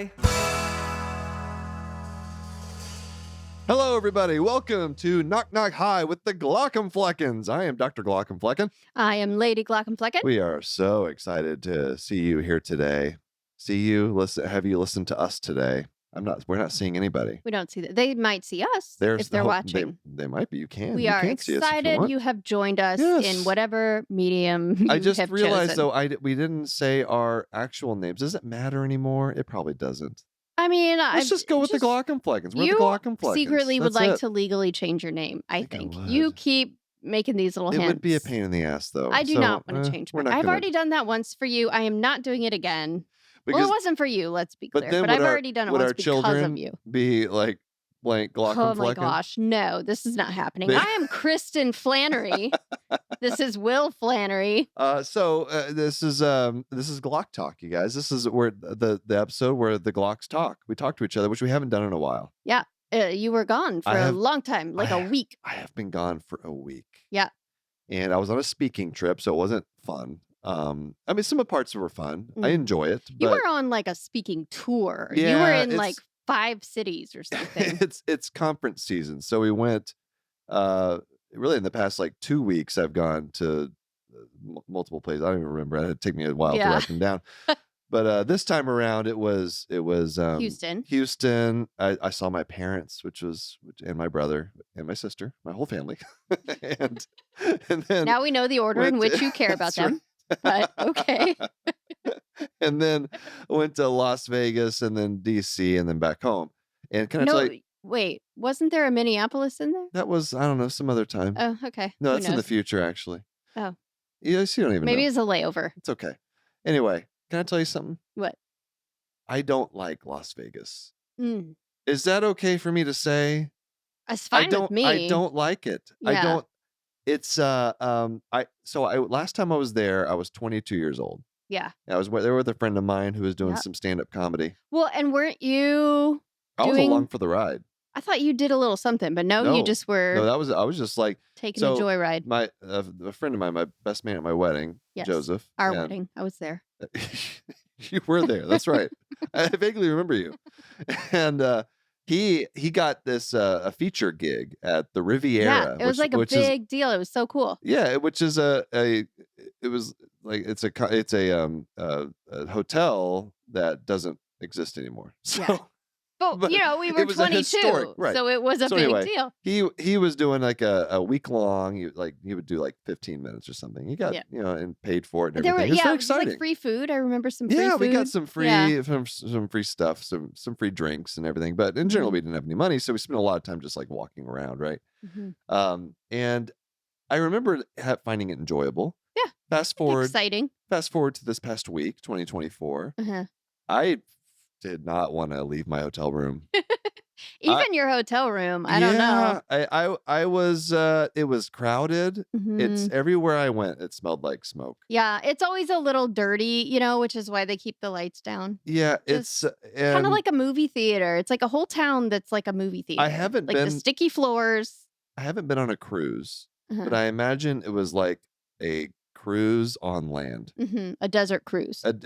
Hi. Hello, everybody. Welcome to Knock Knock Hi with the Glauc Fleckens. I am Dr. Glauc Flecken. I am Lady Glauc Flecken. We are so excited to see you here today. Have you listened to us today? We're not seeing anybody. We don't see that. They might see us if they're watching. They might be. You can. We you are can see us if excited. you have joined us Yes. in whatever medium you I just have realized, chosen. though, we didn't say our actual names. Does it matter anymore? It probably doesn't. I mean, Let's just go with the Glauc Fleckens. We're the Glauc Fleckens. secretly would That's like it. to legally change your name, I think. would. You keep making these little It hints. would be a pain in the ass, though. I do not want to change we're mine. not I've gonna- already done that once for you. I am not doing it again. Well, because it wasn't for you, let's be But clear. then But would I've our- already done it would once our because children of you. be like blank Glauc Oh my Flecken? gosh, no, this is not happening. They- I am Kristen Flannery. This is Will Flannery. So this is Glauc Talk, you guys. This is where the episode where the Glaucs talk. We talk to each other, which we haven't done in a while. Yeah, you were gone for a long time, like a week. I have been gone for a week. Yeah. And I was on a speaking trip, so it wasn't fun. I mean, some of the parts were fun. I enjoy it. You but were on like a speaking tour. Yeah, you were in it's- like 5 cities or something. it's conference season, so we went. Really, in the past like 2 weeks, I've gone to multiple places. I don't even remember. It took me a while to write them down. But this time around, it was Houston. Houston. I saw my parents, and my brother and my sister, my whole family, and then Now we know the order in went which to- you care about That's them. But okay. And then went to Las Vegas, and then DC, and then back home. And can I tell you, Wait, wasn't there a Minneapolis in there? that was, I don't know, some other time. Oh, okay. No, Who that's in the knows? future, actually. Oh. Yes, you don't even Maybe know. it's a layover. It's okay. Anyway, can I tell you something? What? I don't like Las Vegas. Mm. Is that okay for me to say? It's fine with me. I don't like it. I Yeah. don't. It's last time I was there, I was 22 years old. Yeah. I was there with a friend of mine who was doing Yep. some stand-up comedy. Well, and weren't you I was doing? along for the ride. I thought you did a little something, but no, No. you just were No, I was just like taking a so joyride. my a friend of mine, my best man at my wedding, Yes. Joseph. Our and- wedding. I was there. You were there. That's right. I vaguely remember you. And he got this a feature gig at the Riviera. Yeah, it was like a which is, big deal. It was so cool. yeah, which is it was like it's a hotel that doesn't exist anymore. So Yeah. But, But you know, we were it was a 22, historic- right. so it was a So big anyway, deal. he was doing like a week long. He would do like 15 minutes or something. He got Yeah. and paid for it and There were everything. It's very it was exciting. like free food. I remember some free Yeah, food. we got some free Yeah. some free stuff, some free drinks and everything. But in general, Mhm. we didn't have any money, so we spent a lot of time just like walking around, right? Mhm. And I remember finding it enjoyable. Yeah. Fast forward Exciting. to this past week, 2024. Uh-huh. I did not want to leave my hotel room. Even your hotel room. I don't know. I was. It was crowded. It's Mhm. everywhere I went. It smelled like smoke. Yeah, it's always a little dirty, which is why they keep the lights down. Yeah, Just it's Kind of like a movie theater. It's like a whole town that's like a movie theater. haven't like the been- sticky floors. I haven't been on a cruise, Uh-huh. but I imagine it was like a cruise on land. A desert cruise. It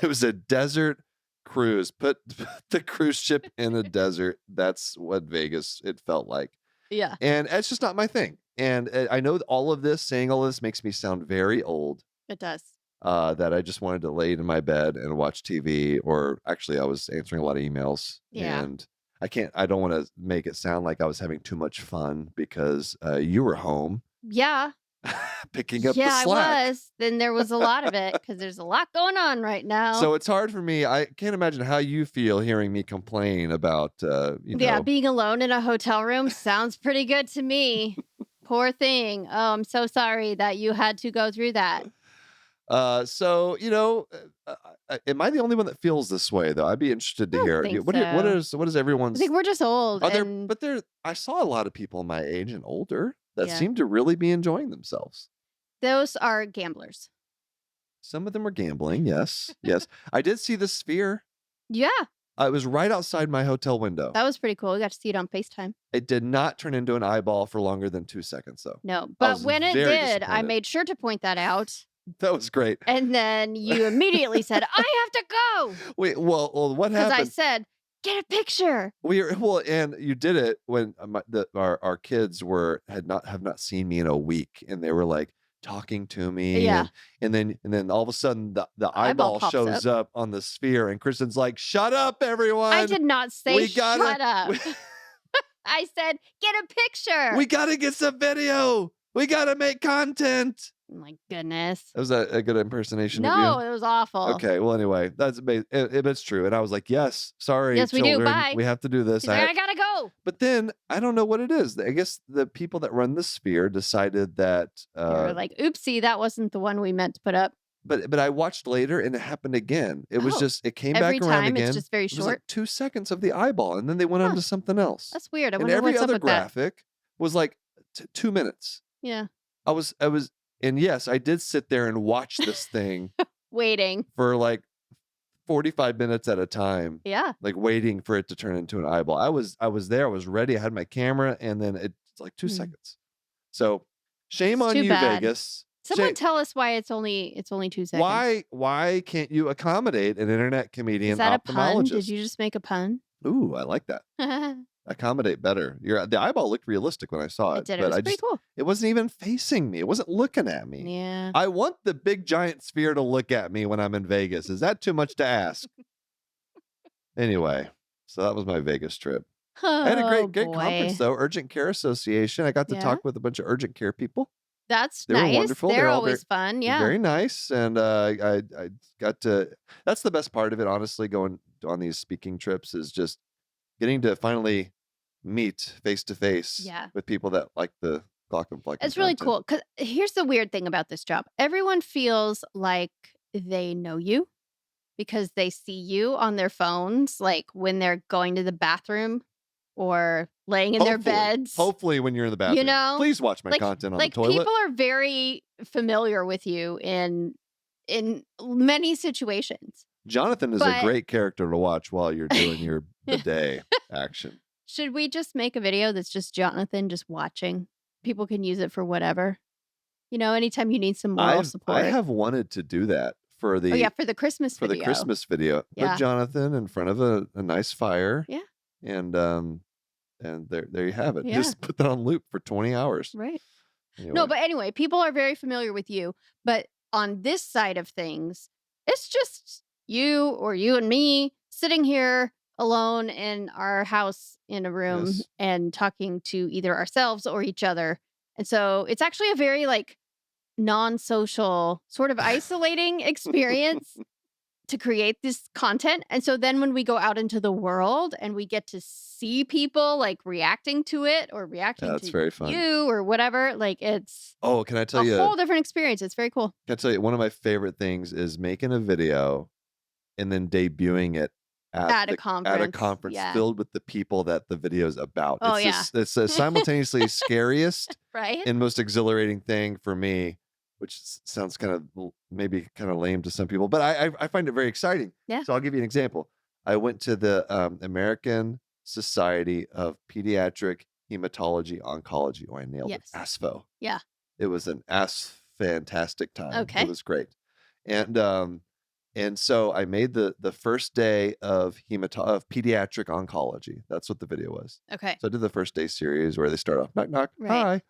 was a desert cruise. Put the cruise ship in a desert. That's what Vegas it felt like. Yeah. And it's just not my thing. And I know saying all of this makes me sound very old. It does. That I just wanted to lay in my bed and watch TV, or actually I was answering a lot of emails. Yeah. And I don't want to make it sound like I was having too much fun because you were home Yeah. picking up Yeah, the slack. I was. Then there was a lot of it because there's a lot going on right now. So it's hard for me. I can't imagine how you feel hearing me complain about, yeah, being alone in a hotel room sounds pretty good to me. Poor thing. Oh, I'm so sorry that you had to go through that. So am I the only one that feels this way though? I'd be interested to I don't hear. think What is I everyone's? think we're just old. and I saw a lot of people my age and older that Yeah. seem to really be enjoying themselves. those are gamblers. Some of them are gambling. Yes, yes. I did see the Sphere. Yeah, It was right outside my hotel window. that was pretty cool. We got to see it on FaceTime. It did not turn into an eyeball for longer than 2 seconds, though. No, but was when it very did, I disappointed. made sure to point that out. That was great. And then you immediately said, I have to go. Wait, well, what Because I happened? said, get a picture. And you did it when our kids have not seen me in a week, and they were like talking to me, Yeah. and then all of a sudden the Eyeball eyeball pops shows up on the sphere, and Kristen's like, "Shut up, everyone! I did not say We gotta- shut up. we- I said, get a picture. We gotta get some video. We gotta make content." Oh my goodness. That was a good impersonation of No, you. it was awful. Okay, well, anyway, that's amazing. It's true. And I was like, yes, sorry, Yes, we do. children. Bye. We have to do this. He's like, I gotta go. But then I don't know what it is. I guess the people that run the sphere decided that. You're like, oopsie, that wasn't the one we meant to put up. But I watched later and it happened again. It was just, it came every back around time again. It's just very It was short. like 2 seconds of the eyeball, and then they went on to something else. That's weird. I And wonder every what's up other with that. graphic was like 2 minutes. Yeah. I was, and yes, I did sit there and watch this thing Waiting. for like 45 minutes at a time. Yeah. Like waiting for it to turn into an eyeball. I was there. I was ready. I had my camera, and then it's like 2 seconds. So shame It's on too you, bad. Vegas. Someone tell us why it's only 2 seconds. Why can't you accommodate an internet comedian Is that a pun? ophthalmologist? Did you just make a pun? Ooh, I like that. Accommodate better. The eyeball looked realistic when I saw it. It did. But It was pretty cool. It wasn't even facing me. It wasn't looking at me. Yeah. I want the big giant sphere to look at me when I'm in Vegas. Is that too much to ask? Anyway, so that was my Vegas trip. I had a great conference though, Urgent Care Association. I got to talk with a bunch of urgent care people. That's They nice. were wonderful. They're always fun. Yeah. Very nice. And I got to, that's the best part of it, honestly, going on these speaking trips is just getting to finally meet face to face with people that like the Glauc Talk. It's really cool. Because here's the weird thing about this job. Everyone feels like they know you because they see you on their phones, like when they're going to the bathroom or laying in their beds. Hopefully when you're in the bathroom. You know? Please watch my content on the toilet. People are very familiar with you in many situations. Jonathan is a great character to watch while you're doing your bidet action. Should we just make a video that's just Jonathan just watching? People can use it for whatever. You know, anytime you need some moral support. I have wanted to do that for the for the Christmas video. For the Christmas video. Yeah. Put Jonathan in front of a nice fire. Yeah. And there you have it. Yeah. Just put that on loop for 20 hours. Right. Anyway. No, but anyway, people are very familiar with you. But on this side of things, it's just you and me sitting here alone in our house in a room and talking to either ourselves or each other. And so it's actually a very like non-social, sort of isolating experience to create this content. And so then when we go out into the world and we get to see people like reacting to it or reacting that's to very fun. you or whatever, like it's can I tell you a whole different experience. It's very cool. Can I tell you, one of my favorite things is making a video and then debuting it at a conference filled with the people that the video is about. Oh, it's the simultaneously scariest right? and most exhilarating thing for me, which sounds kind of maybe kind of lame to some people, but I find it very exciting. Yeah. So I'll give you an example. I went to the American Society of Pediatric Hematology Oncology. Oh, I nailed it. ASPHO. Yeah. It was an fantastic time. Okay. It was great. And so I made the first day of pediatric oncology. That's what the video was. Okay. So I did the first day series where they start off, knock, knock, hi.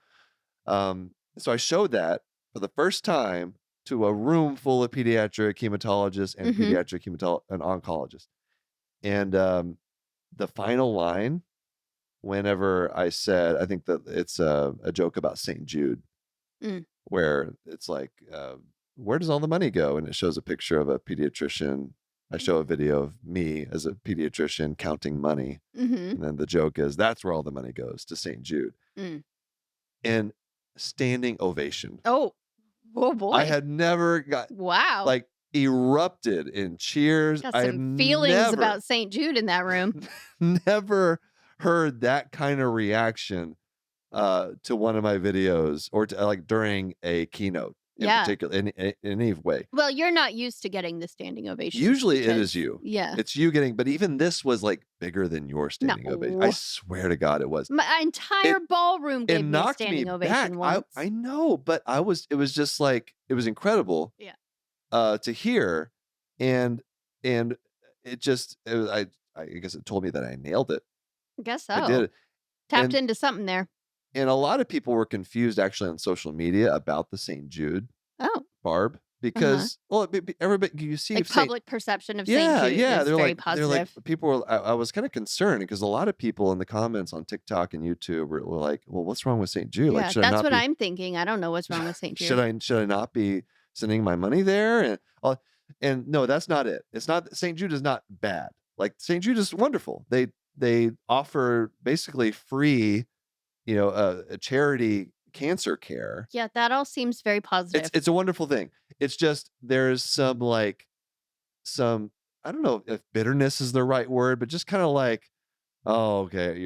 So I showed that for the first time to a room full of pediatric hematologists and pediatric and oncologists. And the final line, whenever I said, I think that it's a joke about St. Jude, where it's like, where does all the money go? And it shows a picture of a pediatrician. I show a video of me as a pediatrician counting money. And then the joke is, that's where all the money goes, to St. Jude. And standing ovation. Oh boy. I had never got like erupted in cheers. Got some feelings about St. Jude in that room. Never heard that kind of reaction to one of my videos or to, like during a keynote. in particular, in any way. Well, you're not used to getting the standing ovation. Usually it is you. Yeah. It's you getting, but even this was like bigger than your standing ovation. I swear to God it was. My entire ballroom gave me a standing ovation once. I know, but it was just like, it was incredible. Yeah. To hear. And it just, I guess it told me that I nailed it. I guess so. I did. Tapped into something there. And a lot of people were confused actually on social media about the St. Jude barb because, well, everybody, you see like public perception of St. Jude is very positive. They're like, people were, I was kind of concerned because a lot of people in the comments on TikTok and YouTube were like, well, what's wrong with St. Jude? Yeah, like, that's what I'm thinking. I don't know what's wrong with St. Jude. Should I not be sending my money there? And no, that's not it. It's not, St. Jude is not bad. Like, St. Jude is wonderful. They offer basically free, a charity cancer care. Yeah, that all seems very positive. It's a wonderful thing. It's just there's some I don't know if bitterness is the right word, but just kind of like, oh, okay,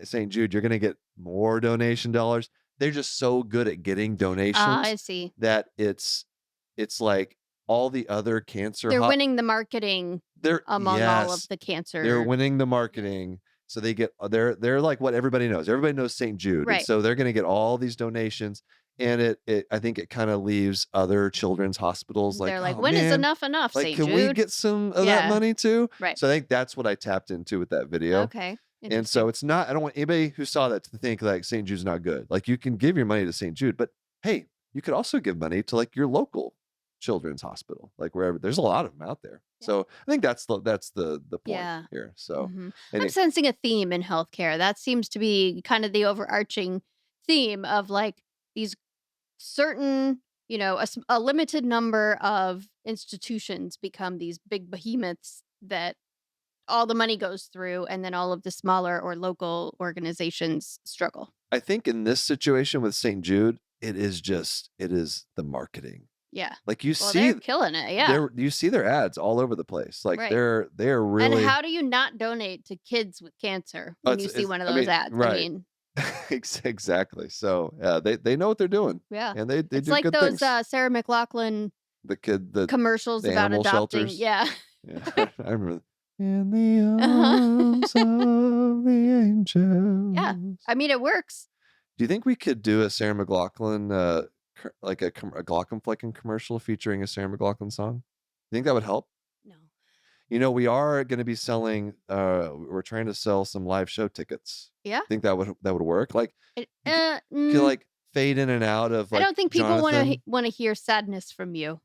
St. Jude, you're gonna get more donation dollars. They're just so good at getting donations. I see. That it's like all the other cancer. They're winning the marketing among all of the cancer. They're winning the marketing. So they're like what everybody knows. Everybody knows St. Jude. Right. And so they're going to get all these donations. And I think it kind of leaves other children's hospitals like, they're like, when is enough, like, St. Jude? Can we get some of that money too? Right. So I think that's what I tapped into with that video. Okay. And so it's not, I don't want anybody who saw that to think like St. Jude's not good. Like, you can give your money to St. Jude, but hey, you could also give money to like your local children's hospital, like wherever. There's a lot of them out there. Yeah. So I think that's the point here. So I'm sensing a theme in healthcare. That seems to be kind of the overarching theme of like these certain, a limited number of institutions become these big behemoths that all the money goes through, and then all of the smaller or local organizations struggle. I think in this situation with St. Jude, it is the marketing. Yeah. Like you see, they're killing it. Yeah. You see their ads all over the place. Like they're really. And how do you not donate to kids with cancer when you see one of those ads? Right. I mean, exactly. So they know what they're doing. Yeah. And they it's do like good those things. Sarah McLachlan commercials the about adopting. Shelters. Yeah. I remember. In the arms of the angels. Yeah. I mean, it works. Do you think we could do a Sarah McLachlan like a Glaucomflecken commercial featuring a Sarah McLachlan song? You think that would help? No. We are going to be selling. We're trying to sell some live show tickets. Yeah. Think that would work? Like, you could like fade in and out of. Like, I don't think people Jonathan. want to hear sadness from you.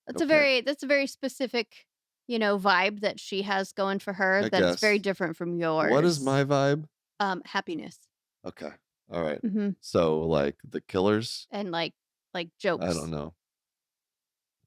That's a very specific, vibe that she has going for her. That's very different from yours. What is my vibe? Happiness. Okay. All right. Mm-hmm. So like the Killers and like jokes. I don't know.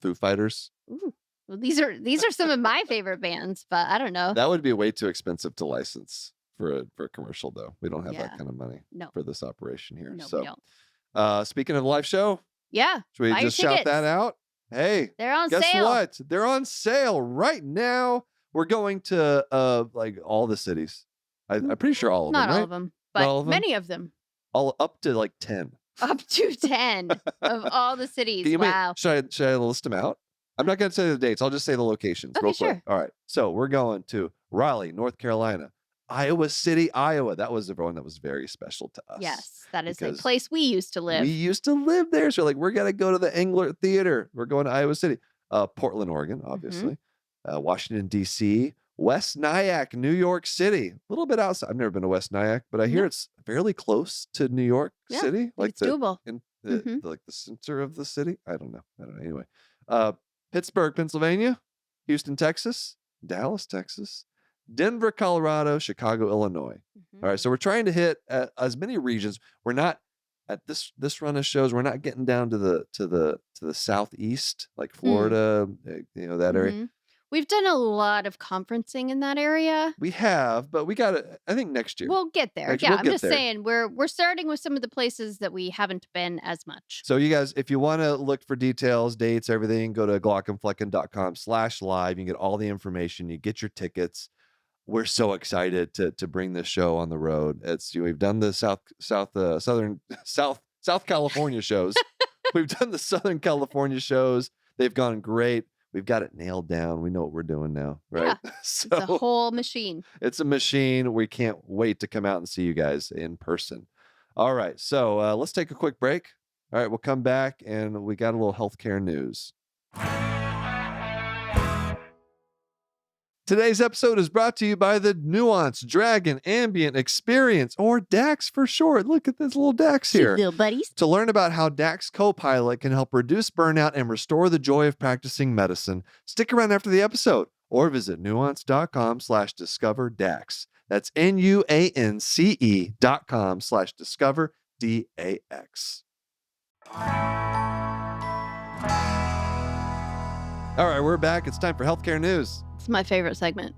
Foo Fighters. Ooh. Well, these are some of my favorite bands, but I don't know. That would be way too expensive to license for a commercial, though. We don't have that kind of money for this operation here. No, so, we don't. Speaking of the live show, should we just shout that out? Hey, they're on sale. Guess what? They're on sale right now. We're going to like all the cities. I'm pretty sure all of them. Not right? all of them, but many of them. All up to like 10. Up to 10 of all the cities. Wow. Should I list them out? I'm not going to say the dates. I'll just say the locations real quick. Sure. All right. So we're going to Raleigh, North Carolina, Iowa City, Iowa. That was the one that was very special to us. Yes, that is a place we used to live. We used to live there. So we're going to go to the Engler Theater. We're going to Iowa City. Portland, Oregon, obviously. Washington, D.C., West Nyack, New York City. A little bit outside. I've never been to West Nyack, but I hear it's fairly close to New York City. Like it's doable. Like the center of the city. I don't know. Anyway. Pittsburgh, Pennsylvania, Houston, Texas, Dallas, Texas, Denver, Colorado, Chicago, Illinois. All right, so we're trying to hit as many regions. We're not at this run of shows. We're not getting down to the southeast, like Florida, that area. We've done a lot of conferencing in that area. We have, but we got to, I think next year. We'll get there. I'm just saying we're starting with some of the places that we haven't been as much. So you guys, if you want to look for details, dates, everything, go to glaucomflecken.com/live. You can get all the information. You get your tickets. We're so excited to bring this show on the road. We've done the South California shows. We've done the Southern California shows. They've gone great. We've got it nailed down. We know what we're doing now, right? Yeah. So It's a whole machine. It's a machine. We can't wait to come out and see you guys in person. All right. So let's take a quick break. All right. We'll come back and we got a little healthcare news. Today's episode is brought to you by the Nuance Dragon Ambient Experience, or DAX for short. Look at this little DAX here. Little buddies. To learn about how DAX Copilot can help reduce burnout and restore the joy of practicing medicine, stick around after the episode or visit nuance.com/discover-DAX. That's nuance.com/discover-DAX. All right, we're back. It's time for healthcare news. It's my favorite segment.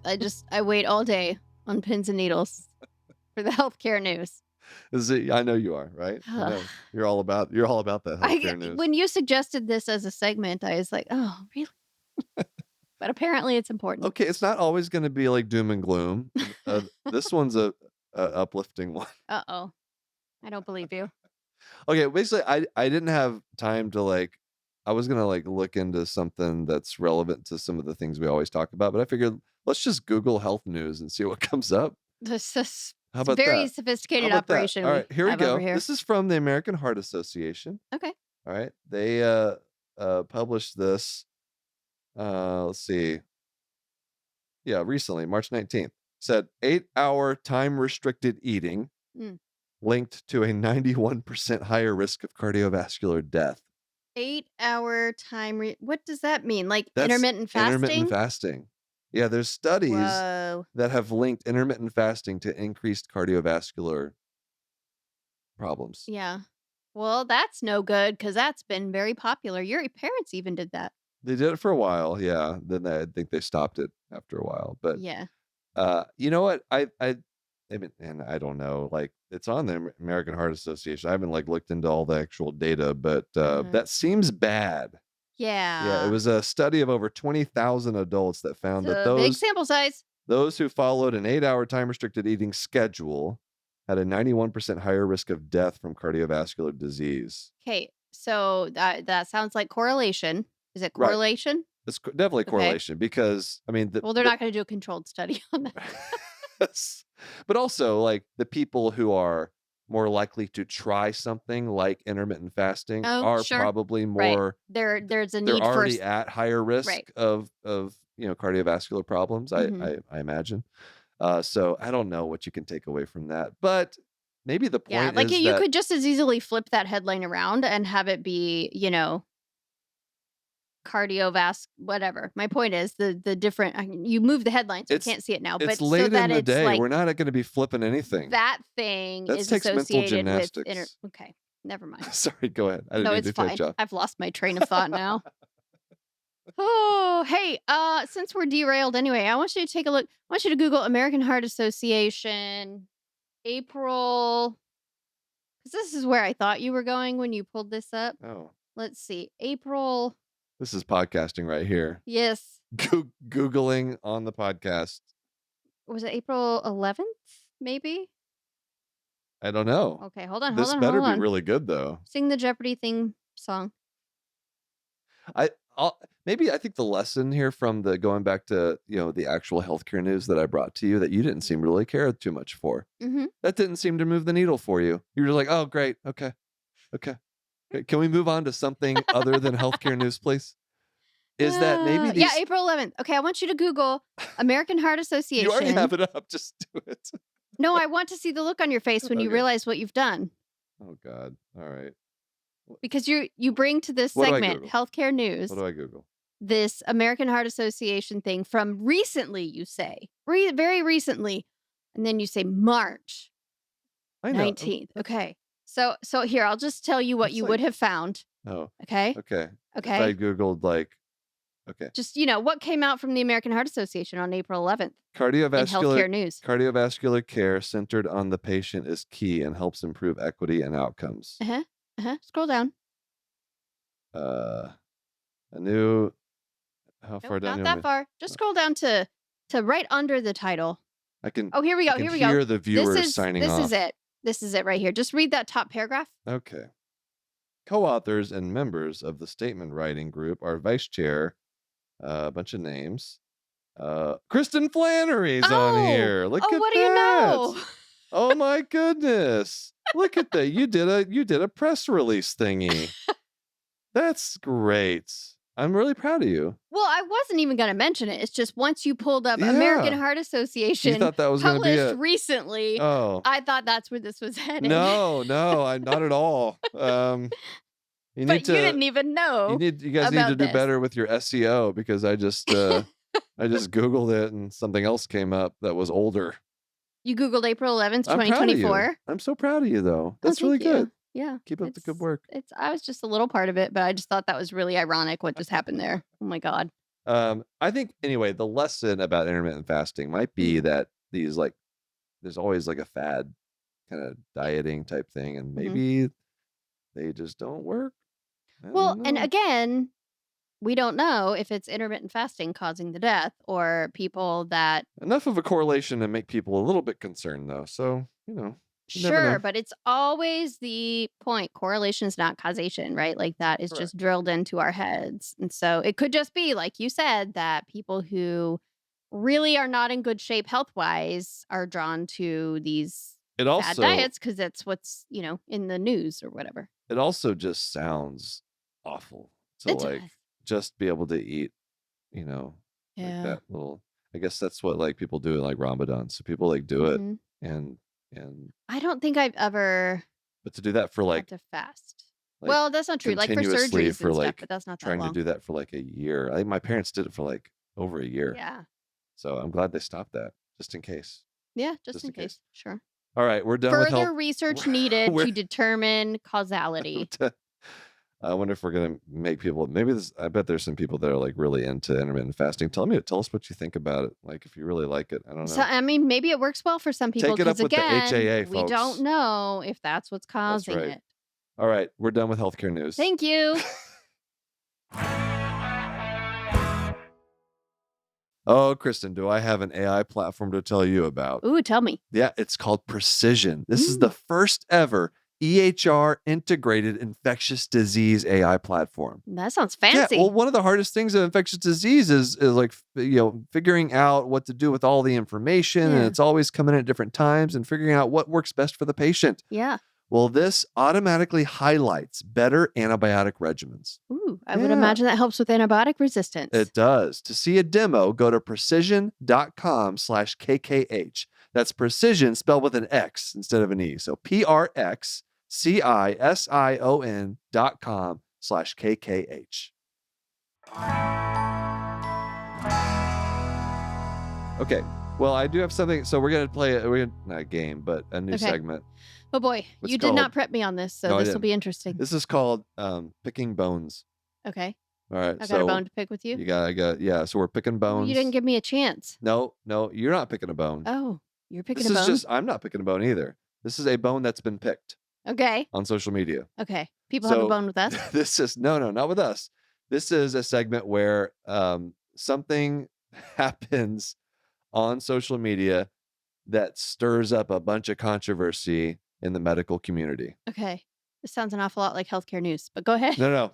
I wait all day on pins and needles for the healthcare news. I know you are, right? I know. You're all about that healthcare news. When you suggested this as a segment, I was like, oh, really? But apparently it's important. Okay, it's not always going to be like doom and gloom. This one's a uplifting one. Uh-oh. I don't believe you. Okay, basically, I didn't have time to I was going to look into something that's relevant to some of the things we always talk about, but I figured let's just Google health news and see what comes up. This is How about very that? sophisticated operation. All right, here we go. Here. This is from the American Heart Association. Okay. All right. They published this. Let's see. Yeah, recently, March 19th. Said 8-hour time-restricted eating linked to a 91% higher risk of cardiovascular death. 8-hour time. What does that mean? Like That's intermittent fasting? Intermittent fasting. Yeah, there's studies that have linked intermittent fasting to increased cardiovascular problems. Yeah. Well, that's no good because that's been very popular. Your parents even did that. They did it for a while, yeah. Then I think they stopped it after a while. But yeah, you know what? I mean, and I don't know. It's on the American Heart Association. I haven't looked into all the actual data, but that seems bad. Yeah, it was a study of over 20,000 adults that found that big sample size. Those who followed an 8-hour time-restricted eating schedule had a 91% higher risk of death from cardiovascular disease. Okay, so that sounds like correlation. Is it correlation? Right. It's definitely correlation because, I mean... they're not going to do a controlled study on that. But also, the people who are more likely to try something like intermittent fasting are probably more... Right. There's a need they're already at higher risk of cardiovascular problems, I imagine. So I don't know what you can take away from that. But maybe the point is you could just as easily flip that headline around and have it be, cardiovascular, whatever. My point is the different, you move the headlines, so you can't see it now. It's but late so that in the day. We're not going to be flipping anything. That thing is associated with... Okay, never mind. Sorry, go ahead. I didn't mean to cut you off. I've lost my train of thought now. Oh, hey, since we're derailed anyway, I want you to take a look. I want you to Google American Heart Association, April, because this is where I thought you were going when you pulled this up. Oh. Let's see, April. This is podcasting right here. Yes. Googling on the podcast. Was it April 11th, maybe? I don't know. Okay, hold on. This better be really good, though. Sing the Jeopardy theme song. I think the lesson here from the going back to the actual healthcare news that I brought to you that you didn't seem to really care too much for. Mm-hmm. That didn't seem to move the needle for you. You were like, oh, great, okay. Can we move on to something other than healthcare news, please? Is that maybe these... Yeah, April 11th. Okay, I want you to Google American Heart Association. You already have it up. Just do it. No, I want to see the look on your face when you realize what you've done. Oh, God. All right. Because you bring to this segment, healthcare news. What do I Google? This American Heart Association thing from recently, you say. Very recently. And then you say March 19th. Okay. So here, I'll just tell you what you would have found. Oh. Okay? Okay. If I Googled okay. Just, what came out from the American Heart Association on April 11th? Healthcare news. Cardiovascular care centered on the patient is key and helps improve equity and outcomes. Scroll down. How far down? Not that far. Just scroll down to right under the title. I can. Oh, here we go. Here we go. Hear the viewers signing off. This is it. This is it right here. Just read that top paragraph. Okay. Co-authors and members of the statement writing group are Vice Chair, a bunch of names. Kristen Flannery's on here. Look at what do you that. know? Oh my goodness. Look at that. You did a press release thingy. That's great. I'm really proud of you. Well, I wasn't even going to mention it. It's just once you pulled up American Heart You Association thought that was going to be published it. recently, Oh. I thought that's where this was headed. No, not at all. You didn't even know. You guys need to do better with your SEO, because I just Googled it and something else came up that was older. You Googled April 11th, I'm proud of you. 2024. I'm so proud of you, though. That's really good. Yeah. Keep up the good work. I was just a little part of it, but I just thought that was really ironic what just happened there. Oh my God. I think anyway, the lesson about intermittent fasting might be that these there's always like a fad kind of dieting type thing, and maybe they just don't work. Well, and again, we don't know if it's intermittent fasting causing the death or people that... Enough of a correlation to make people a little bit concerned, though. So, Sure, but it's always the point. Correlation is not causation, right? Like that is just drilled into our heads. And so it could just be, like you said, that people who really are not in good shape health-wise are drawn to these bad diets because that's what's, in the news or whatever. It also just sounds awful to just be able to eat, like that little... I guess that's what people do in Ramadan. So people do it and I don't think I've ever... But to do that for had to fast. Well, that's not true. Like for surgeries and stuff, but that's not that long. Trying to do that for a year. I think my parents did it for over a year. Yeah. So I'm glad they stopped that, just in case. Yeah, just in case. Sure. All right, we're done with further research needed to determine causality. I wonder if we're going to make people... I bet there's some people that are really into intermittent fasting. Tell us what you think about it. If you really like it. I don't know. So, maybe it works well for some people. Take it up with again, the HAA, folks. We don't know if that's what's causing it. All right, we're done with healthcare news. Thank you. Oh, Kristen, do I have an AI platform to tell you about? Ooh, tell me. Yeah, it's called Precision. This is the first ever EHR integrated infectious disease AI platform. That sounds fancy. Yeah, well, one of the hardest things of infectious disease is figuring out what to do with all the information, and it's always coming in at different times, and figuring out what works best for the patient. Yeah. Well, this automatically highlights better antibiotic regimens. Ooh, I would imagine that helps with antibiotic resistance. It does. To see a demo, go to precision.com/KKH. That's precision spelled with an X instead of an E. So PRXCISION.com/KKH. Okay. Well, I do have something. So we're going to play not a game, but a new segment. Oh boy, you did not prep me on this, so this will be interesting. This is called Picking Bones. Okay. All right. I got a bone to pick with you? So we're picking bones. Well, you didn't give me a chance. No, you're not picking a bone. Oh, you're picking a bone? I'm not picking a bone either. This is a bone that's been picked. Okay. On social media. Okay. People have a bone with us? This is, no, not with us. This is a segment where something happens on social media that stirs up a bunch of controversy in the medical community. Okay. This sounds an awful lot like healthcare news, but go ahead. No.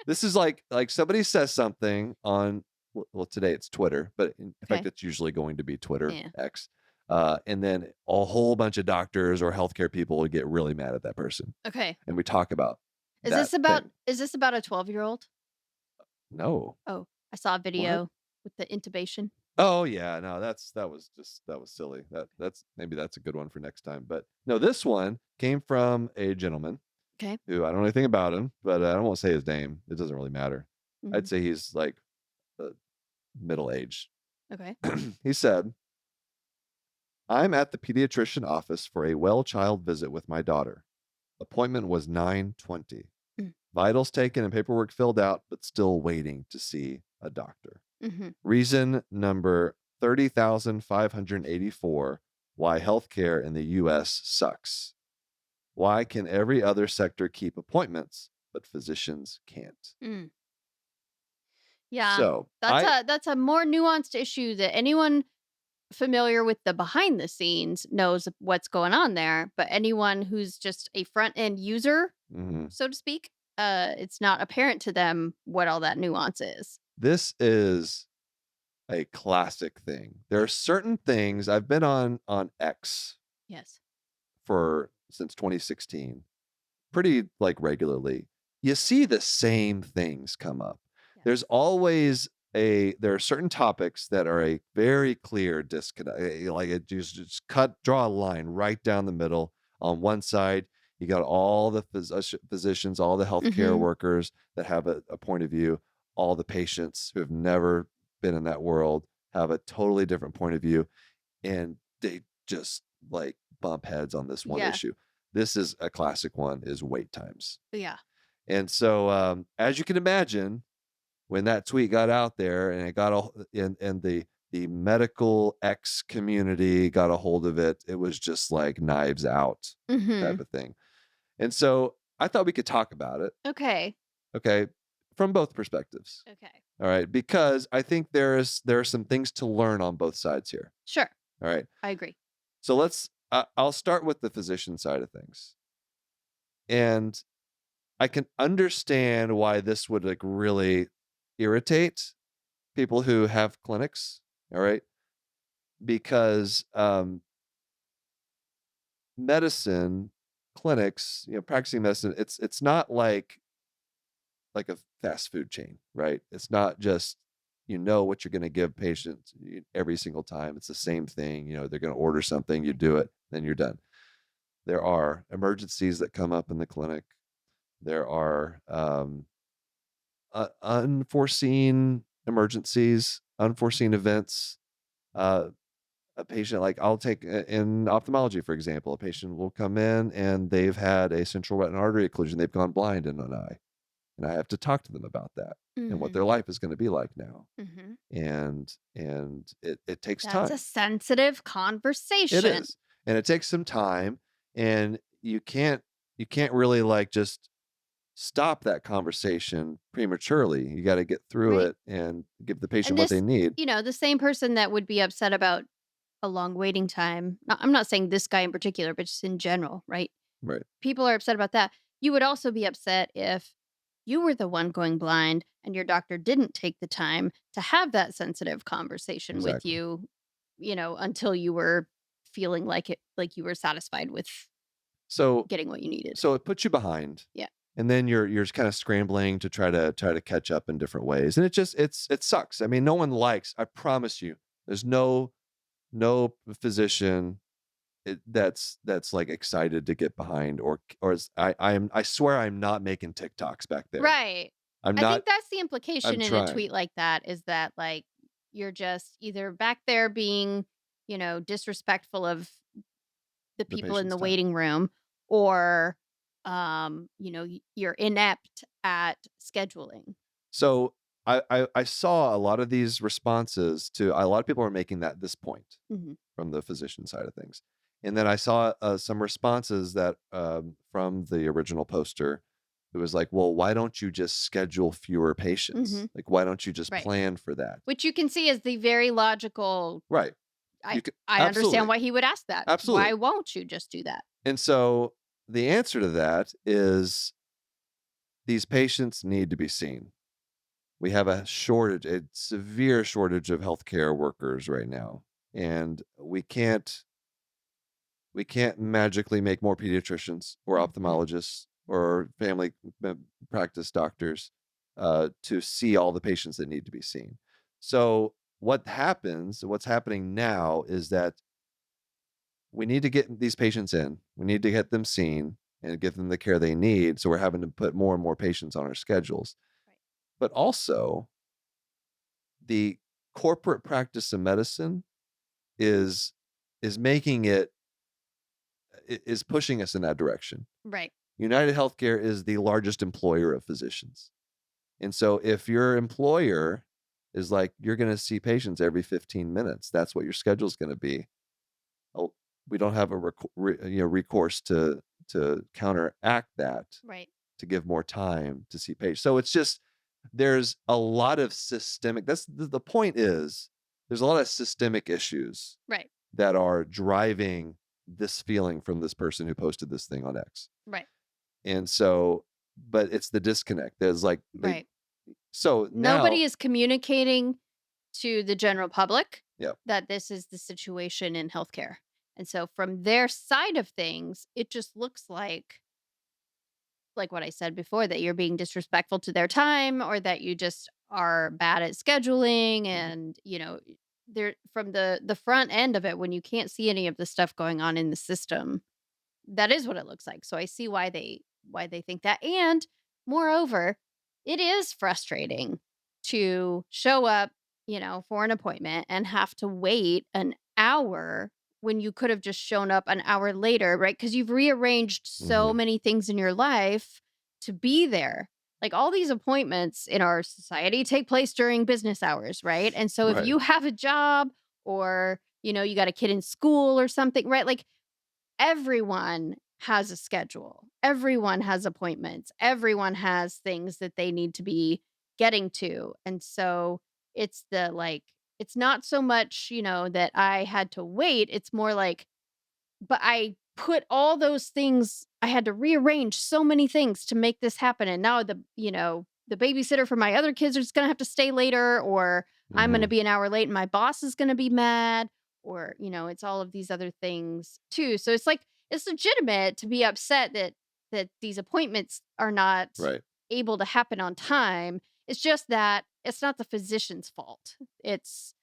This is like somebody says something on, well, today it's Twitter, but in fact, it's usually going to be Twitter, X. And then a whole bunch of doctors or healthcare people would get really mad at that person. Okay. And we talk about Is this about a 12-year-old? No. Oh, I saw a video with the intubation. Oh yeah, no, that was silly. Maybe that's a good one for next time. But no, this one came from a gentleman. Okay. Who I don't know anything about him, but I don't want to say his name. It doesn't really matter. Mm-hmm. I'd say he's middle age. Okay. He said, "I'm at the pediatrician office for a well child visit with my daughter. Appointment was 9:20. Vitals taken and paperwork filled out, but still waiting to see a doctor. Mm-hmm. Reason number 30,584 why healthcare in the U.S. sucks. Why can every other sector keep appointments, but physicians can't?" Yeah, so that's a more nuanced issue that anyone familiar with the behind the scenes knows what's going on there, but anyone who's just a front end user so to speak. It's not apparent to them what all that nuance is. This is a classic thing. There are certain things I've been on X Yes. for since 2016, pretty like regularly. You see the same things come up. Yeah. There's always there are certain topics that are a very clear disconnect. Like it just draw a line right down the middle. On one side, you got all the physicians, all the healthcare workers that have a point of view. All the patients who have never been in that world have a totally different point of view, and they just like bump heads on this one issue. This is a classic one, is wait times. Yeah. And so as you can imagine, when that tweet got out there and it got and the medical X community got a hold of it, it was just like knives out type of thing. And so I thought we could talk about it. Okay. Okay. From both perspectives. Okay. All right. Because I think there are some things to learn on both sides here. Sure. All right. I agree. So I'll start with the physician side of things. And I can understand why this would like really irritate people who have clinics. All right. Because medicine clinics, practicing medicine, it's not like a fast food chain, right? It's not just what you're going to give patients every single time. It's the same thing. They're going to order something, you do it, then you're done. There are emergencies that come up in the clinic. There are unforeseen emergencies, unforeseen events. A patient, like I'll take in ophthalmology, for example, a patient will come in and they've had a central retinal artery occlusion. They've gone blind in an eye. And I have to talk to them about that and what their life is going to be like now. And it takes time. That's a sensitive conversation. It is. And it takes some time, and you can't really like just stop that conversation prematurely. You got to get through it and give the patient what they need. The same person that would be upset about a long waiting time. I'm not saying this guy in particular, but just in general, right? Right. People are upset about that. You would also be upset if you were the one going blind and your doctor didn't take the time to have that sensitive conversation with you, until you were feeling like you were satisfied with getting what you needed. So it puts you behind. Yeah. And then you're just kind of scrambling to try to catch up in different ways. And it sucks. I mean, no one likes, I promise you, there's no physician that's like excited to get behind I swear I'm not making TikToks back there. Right. I think that's the implication I'm in trying. a tweet like that, is that like you're just either back there being, disrespectful of the people in the waiting room, or you're inept at scheduling. So I saw a lot of these responses to a lot of people are making this point from the physician side of things. And then I saw some responses that from the original poster. It was like, well, why don't you just schedule fewer patients? Like, why don't you just plan for that? Which you can see as the very logical. Right. I understand why he would ask that. Absolutely. Why won't you just do that? And so the answer to that is these patients need to be seen. We have a severe shortage of healthcare workers right now. And we can't magically make more pediatricians or ophthalmologists or family practice doctors to see all the patients that need to be seen. So what's happening now is that we need to get these patients in. We need to get them seen and give them the care they need. So we're having to put more and more patients on our schedules. Right. But also, the corporate practice of medicine is making it is pushing us in that direction. Right. United Healthcare is the largest employer of physicians. And so if your employer is like, you're going to see patients every 15 minutes, that's what your schedule is going to be. Oh, we don't have a recourse to counteract that. Right. To give more time to see patients. So it's just, there's a lot of systemic, that's the point is, there's a lot of systemic issues. Right. That are driving this feeling from this person who posted this thing on X. Right. And so, but it's the disconnect. There's like Right. so Nobody now, is communicating to the general public yeah, that this is the situation in healthcare. And so from their side of things, it just looks like what I said before, that you're being disrespectful to their time or that you just are bad at scheduling. And, there from the front end of it, when you can't see any of the stuff going on in the system, that is what it looks like. So I see why they think that. And moreover, it is frustrating to show up, for an appointment and have to wait an hour when you could have just shown up an hour later, right? Because you've rearranged so mhm, many things in your life to be there. Like all these appointments in our society take place during business hours, right? And so if right, you have a job or, you got a kid in school or something, right? Like everyone has a schedule. Everyone has appointments. Everyone has things that they need to be getting to. And so it's not so much, that I had to wait. It's more like, but I put all those things, I had to rearrange so many things to make this happen. And now the babysitter for my other kids is going to have to stay later, or I'm going to mhm, be an hour late and my boss is going to be mad, or, it's all of these other things too. So it's like, it's legitimate to be upset that these appointments are not right. able to happen on time. It's just that it's not the physician's fault. That's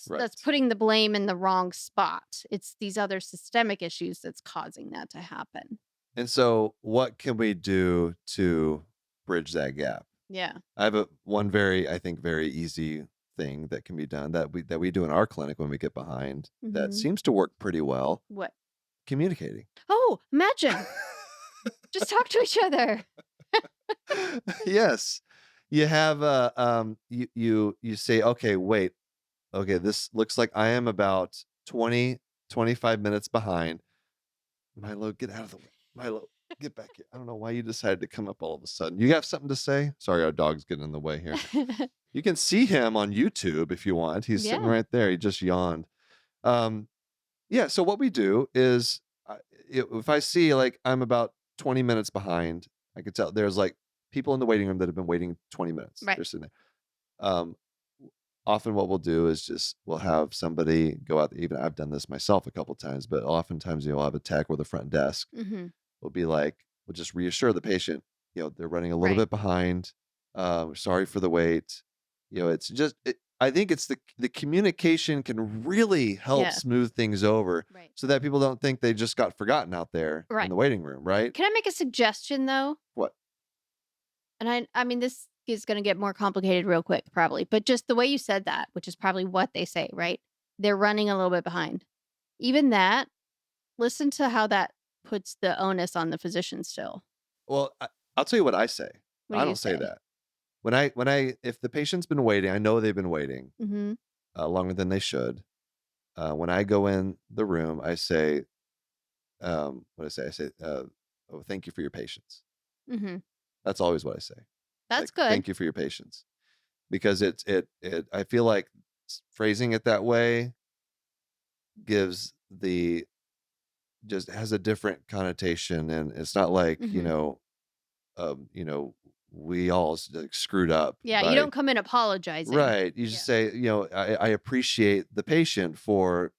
Right. putting the blame in the wrong spot. It's these other systemic issues that's causing that to happen. And so what can we do to bridge that gap? Yeah. I have one very, I think, very easy thing that can be done that we do in our clinic when we get behind that Mhm. seems to work pretty well. What? Communicating. Oh, imagine. Just talk to each other. Yes. You have you say, okay, wait, okay, this looks like I am about 25 minutes behind. Milo, get out of the way. Milo, get back here. I don't know why you decided to come up all of a sudden. You have something to say? Sorry, our dog's getting in the way here. You can see him on YouTube if you want. He's sitting Yeah. right there. He just yawned. Um, yeah. So what we do is, if I see like I'm about 20 minutes behind, I can tell there's like people in the waiting room that have been waiting 20 minutes. Right. They're sitting there. Often what we'll do is just we'll have somebody go out. Even I've done this myself a couple times, but oftentimes you'll have a tech or the front desk Mhm. will be like, we'll just reassure the patient, they're running a little Right. bit behind. Sorry for the wait. It's just, I think it's the communication can really help Yeah. smooth things over Right. so that people don't think they just got forgotten out there in Right. the waiting room, right? Can I make a suggestion though? What? And I mean this is going to get more complicated real quick probably, but just the way you said that, which is probably what they say, right? They're running a little bit behind. Even that, listen to how that puts the onus on the physician still. Well, I'll tell you what I say. What do I you don't say say? that. If the patient's been waiting, I know they've been waiting Mhm. longer than they should. When I go in the room, I say, what do I say? I say, oh, thank you for your patience. Mhm. That's always what I say. That's Like, good. thank you for your patience, because I feel like phrasing it that way gives the just has a different connotation, and it's not like Mhm. um, you know, we all like screwed up Yeah, you by don't come in apologizing. right. You just Yeah. say, I appreciate the patient for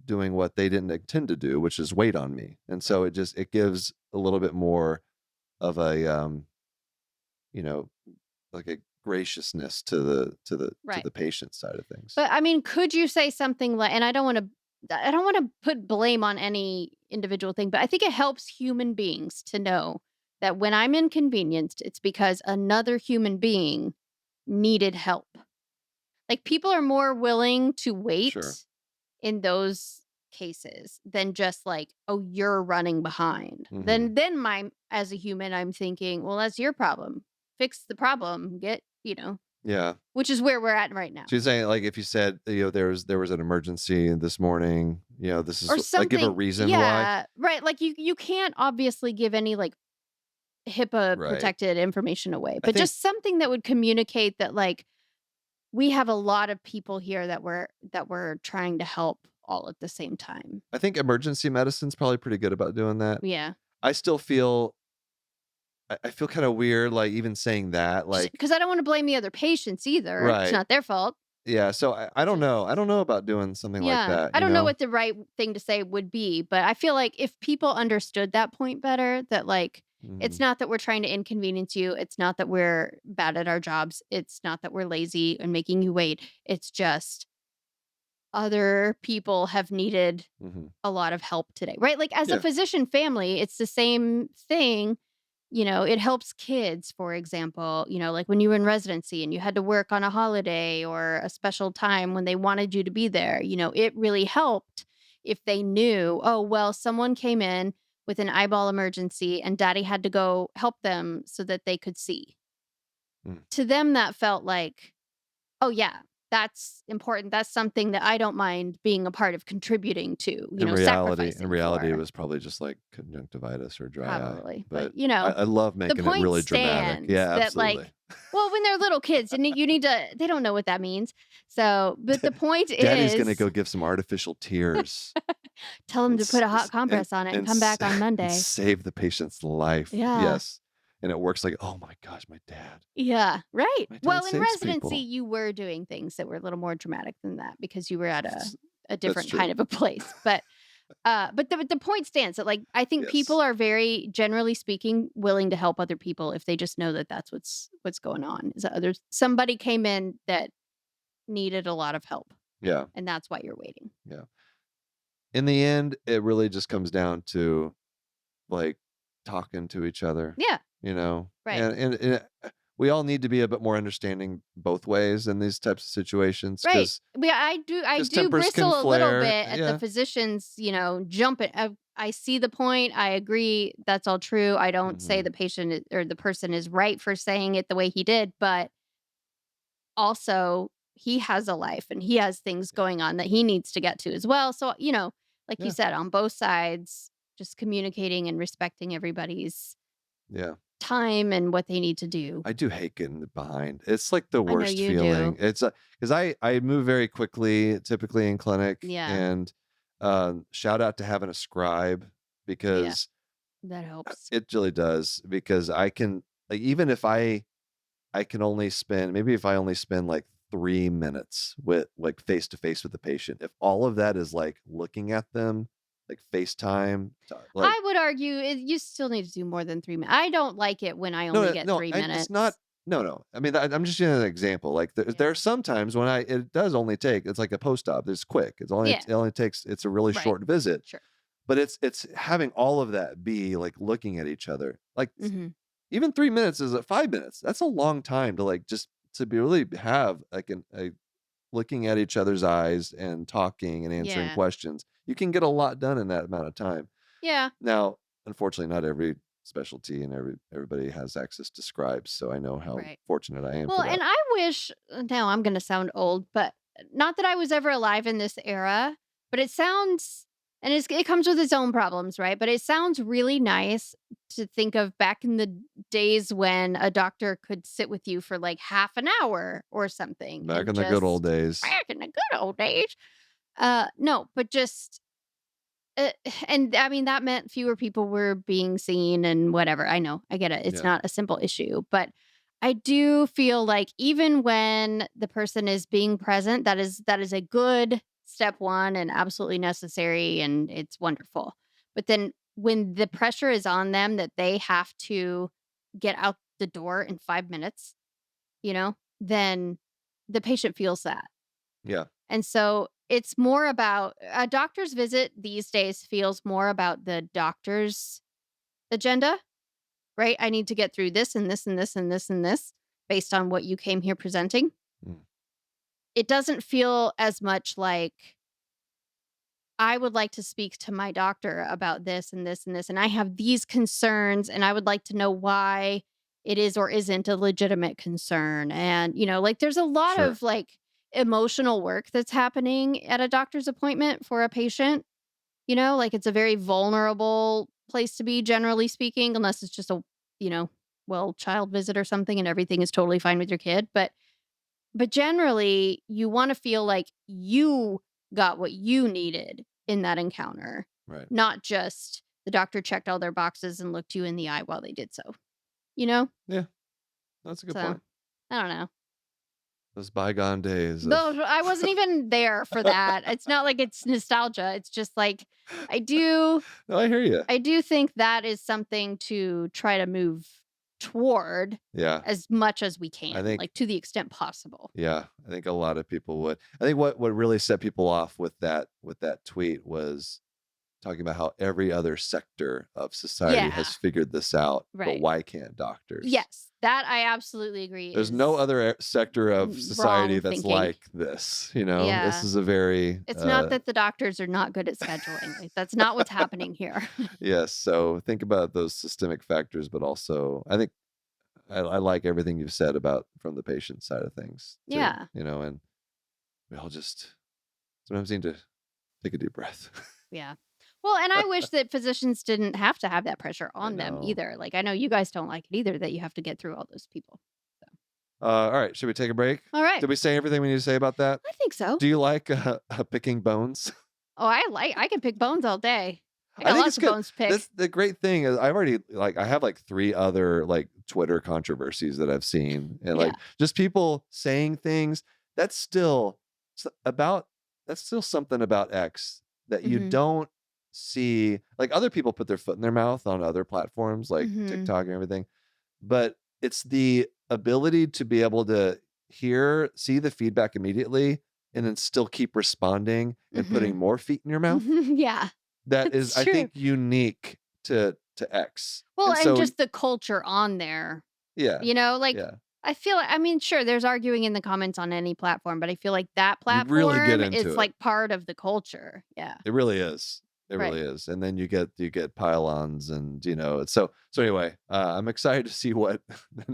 doing what they didn't intend to do, which is wait on me, and so Right. it gives a little bit more of a you know like a graciousness to Right. the patient side of things. But I mean, could you say something like, and I don't want to put blame on any individual thing, but I think it helps human beings to know that when I'm inconvenienced, it's because another human being needed help. Like people are more willing to Sure. wait in those cases than just like, oh, you're running behind. Hmm. Then my as a human, I'm thinking, well, that's your problem. Fix the problem. Yeah. Which is where we're at right now. She's saying like if you said there was an emergency this morning, this Or is like give a something. reason why. Yeah, right. Like you can't obviously give any like HIPAA Right. protected information away, I but think just something that would communicate that like we have a lot of people here that we're trying to help all at the same time. I think emergency medicine's probably pretty good about doing that. Yeah. I still feel I feel kind of weird, like even saying that, like, Because I don't want to blame the other patients either. It's right. not their fault. Yeah. So I don't know. I don't know about doing something like Yeah. that, I you don't know know? what the right thing to say would be, but I feel like if people understood that point better, that like, it's Mhm. not that we're trying to inconvenience you. It's not that we're bad at our jobs. It's not that we're lazy and making you wait. It's just other people have needed Mhm. a lot of help today, right? Like as a Yeah. physician family, it's the same thing. It helps kids, for example, like when you were in residency and you had to work on a holiday or a special time when they wanted you to be there, it really helped if they knew, oh, well, someone came in with an eyeball emergency and daddy had to go help them so that they could see. Mm. To them, that felt like, oh, yeah, that's important. That's something that I don't mind being a part of contributing to, In sacrificing reality, it for. was probably just like conjunctivitis or dry eye. Probably, but, But I love the making it point really dramatic. stands Yeah, that, absolutely. like, well, when they're little kids, and you need to they don't know what that means. So, but the point Daddy's gonna is, go give some artificial tears tell them and to put s- a hot s- compress on it and and come back on and Monday. save the patient's life. Yeah. Yes, and it works like, oh my gosh, my dad. Yeah, right. My dad Well, in saves residency, people. you were doing things that were a little more dramatic than that because you were at a That's a that's different kind true. of a place, but the point stands that, like, I think people Yes. are very, generally speaking, willing to help other people if they just know that that's what's going on, is that others somebody came in that needed a lot of help, Yeah. and that's why you're waiting. Yeah. In the end, it really just comes down to like talking to each other, Yeah, you know, right. we all need to be a bit more understanding both ways in these types of situations Right. because I do tempers can bristle a little flare. bit at the Yeah. physicians, jumping. I see the point. I agree. That's all true. I don't say Hmm. the or the person is right for saying it the way he did, but also he has a life and he has things Yeah. going on that he needs to get to as well. So, like you Yeah. said, on both sides, just communicating and respecting everybody's Yeah. time and what they need to do. I do hate getting behind. It's like the I know worst you feeling. do. It's because I move very quickly, typically in clinic, Yeah. and shout out to having a scribe Yeah. because That helps. it really does. Because I can like even if I can only spend maybe if I only spend like 3 minutes with like face to face with the patient, if all of that is like looking at them, like FaceTime, like I would argue you still need to do more than 3 minutes. I don't like it when I no, only no, get no, three it's not. minutes. No, no. I mean, I'm just using an example. Like there are Yeah. some times when it does only take it's like a post op. It's quick. Yeah. It only takes it's a really Right. short visit. Sure. But it's having all of that be like looking at each other. Like Hmm. even 3 minutes is 5 minutes. That's a long time to like just to be really have like a looking at each other's eyes and talking and answering Yeah. questions. You can get a lot done in that amount of time. Yeah. Now, unfortunately, not every specialty and everybody has access to scribes, so I know how Right. fortunate I am Well, for and that. I wish, now I'm going to sound old, but not that I was ever alive in this era, but it sounds, and it comes with its own problems, right? But it sounds really nice to think of back in the days when a doctor could sit with you for like half an hour or something Back and in the good old just, days. back in the good old days. No, but just, uh, and I mean, that meant fewer people were being seen and whatever. I know. I get it. It's Yeah. not a simple issue, but I do feel like even when the person is being present, that is a good step one and absolutely necessary and it's wonderful. But then when the pressure is on them that they have to get out the door in 5 minutes, then the patient feels that. Yeah. And so it's more about a doctor's visit these days feels more about the doctor's agenda, right? I need to get through this and this and this and this and this based on what you came here presenting. Mm. It doesn't feel as much like I would like to speak to my doctor about this and this and this, and I have these concerns, and I would like to know why it is or isn't a legitimate concern. And, like there's a lot Sure. of like emotional work that's happening at a doctor's appointment for a patient, like it's a very vulnerable place to be, generally speaking, unless it's just a, you know, child visit or something and everything is totally fine with your kid. But generally, you wanna feel like you got what you needed in that encounter, Right. not just the doctor checked all their boxes and looked you in the eye while they did so. you know? Yeah, that's a good So, point. I don't know. Those bygone days No, of I wasn't even there for that. It's not like it's nostalgia. It's just like I do No, I hear you. I do think that is something to try to move toward Yeah. as much as we I can, think like to the extent possible. Yeah, I think a lot of people would. I think what really set people off with that tweet was talking about how every other sector of society Yeah, has figured this out, but right. why can't doctors? Yes, that I absolutely agree There's no is other sector of society wrong that's thinking. like this, you know? This Yeah. is a very It's not that the doctors are not good at scheduling. Like, that's not what's happening here. yes, so think about those systemic factors, but also I think I like everything you've said about from the patient side of things too, Yeah. you know, and we all just sometimes need to take a deep breath. Yeah. Well, and I wish that physicians didn't have to have that pressure I on them know. either. Like, I know you guys don't like it either that you have to get through all those people. So, All right, should we take a break? all right. Did we say everything we need to say about that? I think so. Do you like picking bones? Oh, I can pick bones all day. I I got think lots it's of good. bones to pick. That's the great thing is I've already I have like 3 other like Twitter controversies that I've seen and Yeah. like just people saying things that's still about that's still something about X that you Mhm. don't see. Like other people put their foot in their mouth on other platforms like Mhm. TikTok and everything, but it's the ability to be able to see the feedback immediately and then still keep responding and putting Mhm. more feet in your mouth Yeah. that is, It's I true. think, unique to X. Well, And and so just the culture on there. yeah, Like yeah. I feel I mean, sure, there's arguing in the comments on any platform, but I feel like that You really get platform into is it. like part of the culture. Yeah. It really is. It really Right. is. And then you get pile-ons and it's so anyway, I'm excited to see what the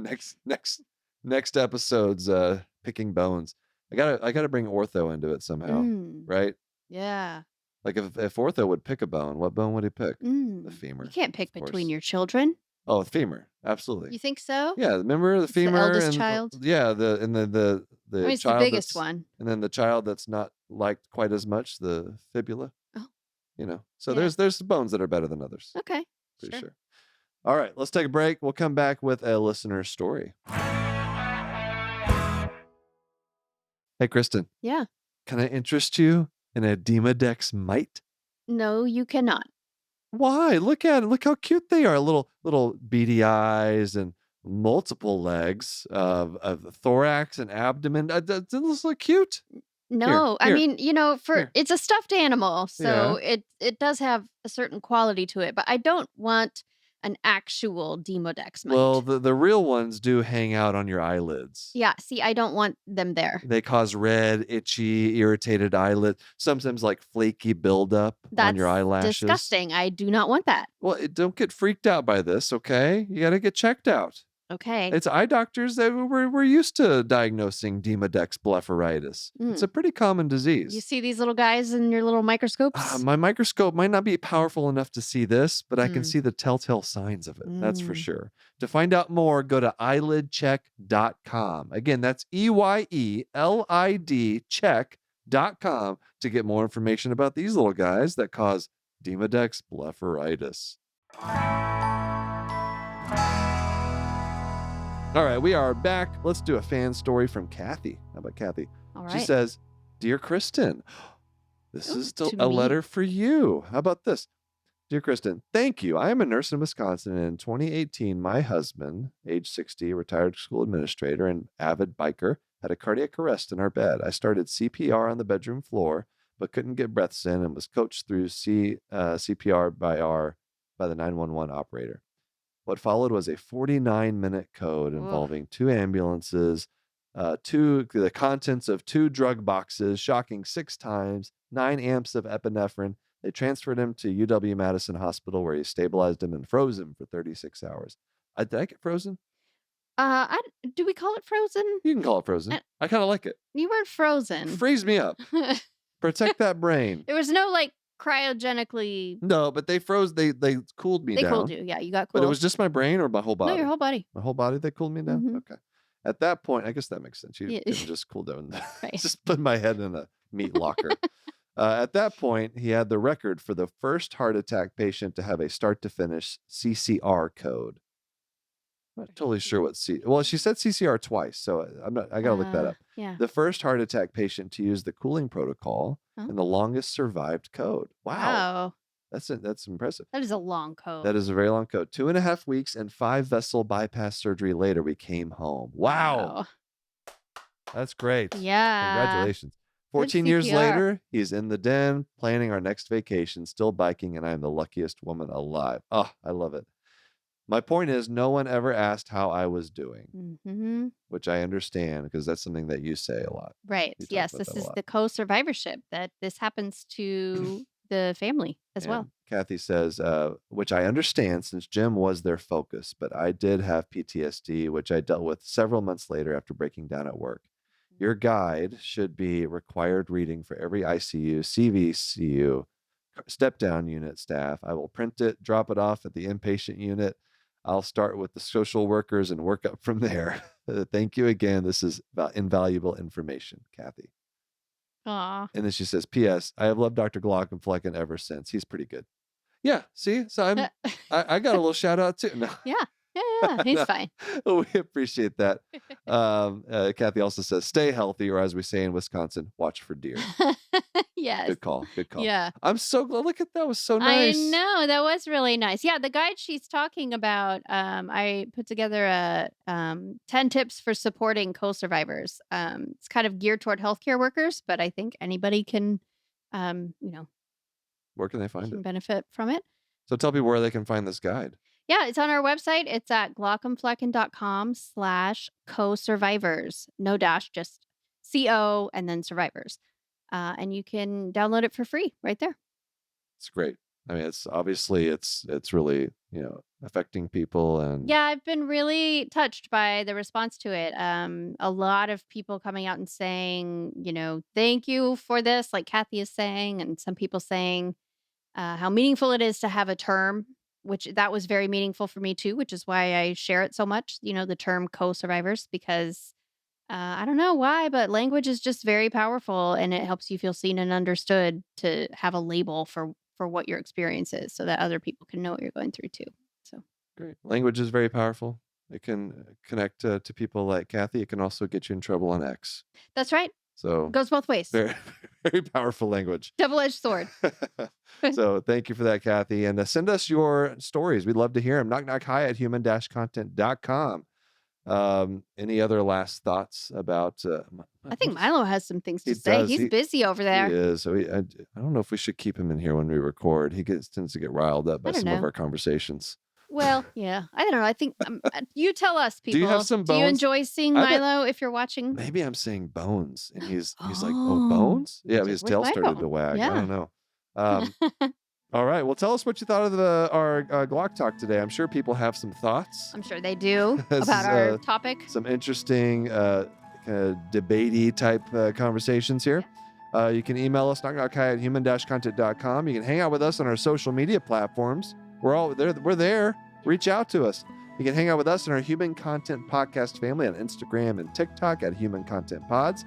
next episode's picking bones. I gotta bring ortho into it somehow, Mm. right? Yeah. Like if ortho would pick a bone, what bone would he pick? The You femur, can't pick of between course. your children. Oh, femur, absolutely. You think so? Yeah, remember the It's the femur eldest and child. yeah, I mean, the it's the child biggest that's one. and then the child that's not liked quite as much, the fibula, Oh, So yeah. there's bones that are better than others, Okay. pretty Sure. sure. All right, let's take a break. We'll come back with a listener story. Hey, Kristen, Yeah. can I interest you in a Demodex mite? No, you cannot. Why? Look at it. Look how cute they are. Little beady eyes and multiple legs of thorax and abdomen. Doesn't this look cute? Here, No, I here, mean, for here. it's a stuffed animal, Yeah. so it does have a certain quality to it, but I don't want an actual Demodex Well, mite. the real ones do hang out on your eyelids. Yeah, see, I don't want them there. They cause red, itchy, irritated eyelid, sometimes like flaky buildup on your That's eyelashes. disgusting. I do not want that. Well, don't get freaked out by this, okay? You got to get checked out. Okay. It's eye doctors that we're used to diagnosing Demodex blepharitis. It's a Mm. pretty common You disease. see these little guys in your little microscopes? My microscope might not be powerful enough to see this, but I can Mm. see the telltale signs of it. That's for Mm. sure. To find out more, go to eyelidcheck.com. Again, that's EYELID check.com to get more information about these little guys that cause Demodex blepharitis. All right, we are back. Let's do a fan story from Kathy. How about Kathy? All right. She says, Dear Kristen, this Ooh, is to a me. letter for you. How about this? Dear Kristen, thank you. I am a nurse in Wisconsin, and in 2018, my husband, age 60, retired school administrator and avid biker, had a cardiac arrest in our bed. I started CPR on the bedroom floor, but couldn't get breaths in and was coached through CPR by the 911 operator. What followed was a 49-minute code Ugh. involving 2 ambulances, the contents of 2 drug boxes, shocking 6 times, 9 amps of epinephrine. They transferred him to UW-Madison Hospital, where he stabilized him and froze him for 36 hours. Did I get frozen? Do we call it frozen? You can call it frozen. I kind of like it. You weren't frozen. Freeze me up. Protect that brain. There was no cryogenically. No, but they froze. They cooled me They down. cooled you. Yeah, you got But cool. it was just my brain or my whole body? No, your whole body. My whole body, they cooled me down? Mhm. Okay. At that point, I guess that makes sense. You Yeah. couldn't just cool down. Right. Just put my head in a meat locker. At that point, he had the record for the first heart attack patient to have a start to finish CCR code. I'm not totally sure what well, she said CCR twice, so I got to look that up. Yeah. The first heart attack patient to use the cooling protocol Oh. and the longest survived code. Wow. That's impressive. That is a long code. That is a very long code. 2.5 weeks and 5 vessel bypass surgery later, we came home. Wow. That's great. Yeah. Congratulations. 14 years later, he's in the den, planning our next vacation, still biking, and I am the luckiest woman alive. Oh, I love it. My point is, no one ever asked how I was doing, which I understand because that's something that you say a lot. Right. Yes, this is the co-survivorship that this happens to the family as well. Kathy says, which I understand since Jim was their focus, but I did have PTSD, which I dealt with several months later after breaking down at work. Your guide should be required reading for every ICU, CVCU, step-down unit staff. I will print it, drop it off at the inpatient unit. I'll start with the social workers and work up from there. Thank you again. This is invaluable information, Kathy. Aww. And then she says, P.S. I have loved Dr. Glauc and Flecken ever since. He's pretty good. Yeah, see? So I got a little shout out too. No. Yeah, he's fine. We appreciate that. Kathy also says, stay healthy, or as we say in Wisconsin, watch for deer. Yes. Good call. Yeah. I'm so glad. Look at that. Was so nice. I know. That was really nice. Yeah, the guide she's talking about, I put together a 10 tips for supporting co-survivors. It's kind of geared toward healthcare workers, but I think anybody can, where can they find it? Benefit from it. So tell people where they can find this guide. Yeah, it's on our website. It's at glaucandflecken.com/co-survivors. No dash, just CO and then survivors. And you can download it for free right there. It's great. I mean, it's obviously it's really, affecting people. And yeah, I've been really touched by the response to it. A lot of people coming out and saying, thank you for this, like Kathy is saying, and some people saying how meaningful it is to have a term, which that was very meaningful for me too, which is why I share it so much, the term co-survivors, because I don't know why, but language is just very powerful and it helps you feel seen and understood to have a label for what your experience is so that other people can know what you're going through too. So great. Language is very powerful. It can connect to people like Kathy. It can also get you in trouble on X. That's right. So it goes both ways. Very, very powerful language. Double-edged sword. So thank you for that, Kathy. And send us your stories. We'd love to hear them. knockknockhi@human-content.com. Any other last thoughts about I think Milo has some things to say. He's busy over there. He is. So I don't know if we should keep him in here when we record. He tends to get riled up by some of our conversations. Well, yeah. I don't know. I think you tell us, people. Do you have some bones? Do you enjoy seeing Milo if you're watching? Maybe I'm saying bones. And he's like, oh, bones? Yeah, his tail started to wag. Yeah. I don't know. All right. Well, tell us what you thought of our Glauc Talk today. I'm sure people have some thoughts. I'm sure they do about our topic. Some interesting debatey type conversations here. Yeah. You can email us, knockknockhi@human-content.com. You can hang out with us on our social media platforms. We're there. Reach out to us. You can hang out with us in our Human Content Podcast family on Instagram and TikTok at Human Content Pods.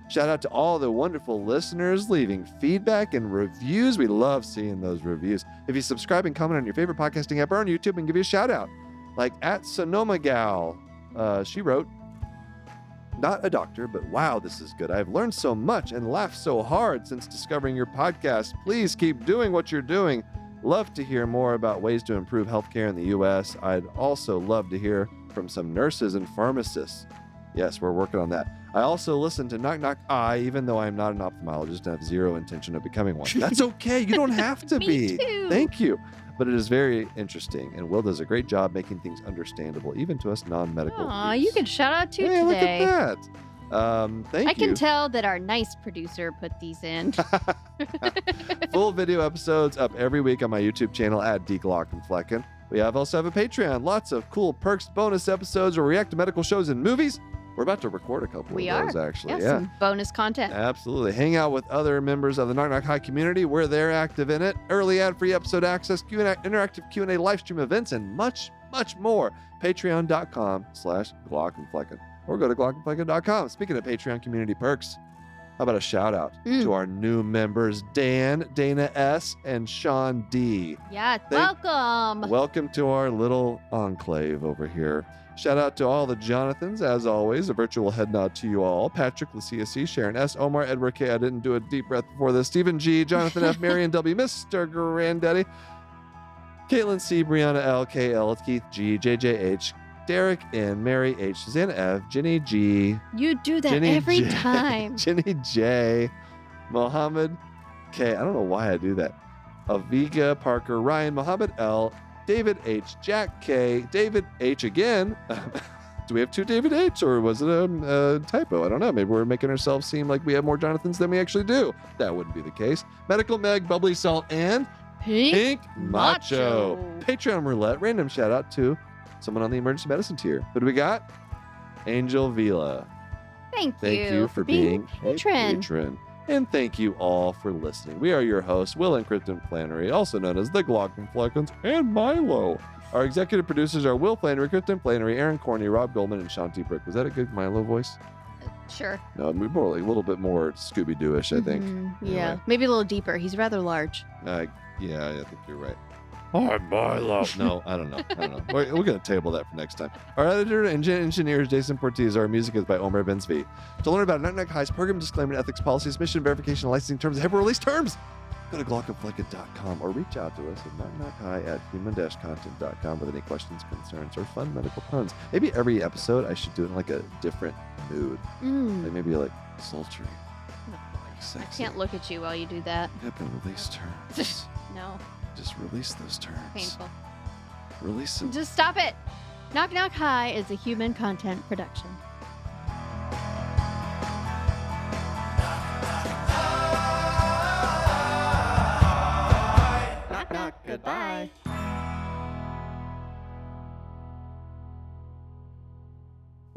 Shout out to all the wonderful listeners leaving feedback and reviews. We love seeing those reviews. If you subscribe and comment on your favorite podcasting app or on YouTube and give you a shout out, like at Sonoma Gal, she wrote, not a doctor, but wow, this is good. I've learned so much and laughed so hard since discovering your podcast. Please keep doing what you're doing. Love to hear more about ways to improve healthcare in the U.S. I'd also love to hear from some nurses and pharmacists. Yes, we're working on that. I also listen to Knock Knock I, even though I'm not an ophthalmologist and have zero intention of becoming one. That's okay. You don't have to be. Too. Thank you. But it is very interesting, and Will does a great job making things understandable, even to us non-medical. Aw, you can shout out too today. Look at that. Thank you. I can tell that our nice producer put these in. Full video episodes up every week on my YouTube channel at Glauc and Flecken. We also have a Patreon. Lots of cool perks, bonus episodes, where we react to medical shows and movies. We're about to record a couple of those, actually. Yeah, some bonus content. Absolutely. Hang out with other members of the Knock Knock Hi community. We're there, active in it. Early ad-free episode access, interactive Q&A live stream events, and much, much more. Patreon.com/Glauc and Flecken. Or go to glaucandflecken.com. Speaking of Patreon community perks, How about a shout out to our new members, Dan, Dana S, and Sean D. Yeah, welcome. Welcome to our little enclave over here. Shout out to all the Jonathans, as always. A virtual head nod to you all. Patrick, Lucia C, Sharon S, Omar, Edward K. I didn't do a deep breath before this. Stephen G, Jonathan F, Marion W, Mr. Granddaddy, Caitlin C, Brianna L, KL, Keith G, JJH, Derek N, Mary H, Susanna F, Jenny G. You do that every time. Jenny J, Mohammed K. I don't know why I do that. Aviga Parker, Ryan, Mohammed L, David H, Jack K, David H again. Do we have two David H, or was it a typo? I don't know. Maybe we're making ourselves seem like we have more Jonathans than we actually do. That wouldn't be the case. Medical Meg, Bubbly Salt, and Pink Macho. Patreon roulette. Random shout out to someone on the emergency medicine tier. Who do we got? Angel Vila. Thank you for being a patron. And thank you all for listening. We are your hosts, Will and Kristen Flannery, also known as the Glauc Talk and Milo. Our executive producers are Will Flannery, Kristen Flannery, Aaron Corney, Rob Goldman, and Shanti Brick. Was that a good Milo voice? Sure. No, more like a little bit more Scooby-Doo-ish, I think. Yeah, anyway. Maybe a little deeper. He's rather large. Yeah, I think you're right. I'm Milo. No, I don't know. We're going to table that for next time. Our editor and engineer is Jason Portiz. Our music is by Omer Benzvi. To learn about Knock High's program disclaimer, ethics policies, mission verification, licensing terms, and HIPAA release terms, go to glaucoflecca.com or reach out to us at knockhigh@human-content.com with any questions, concerns, or fun medical puns. Maybe every episode I should do it in like a different mood. Like maybe like sultry. Like sexy. I can't look at you while you do that. HIPAA release terms. No. Just release those terms. Painful. Release them. Just stop it. Knock Knock High is a human content production. Knock knock. Goodbye.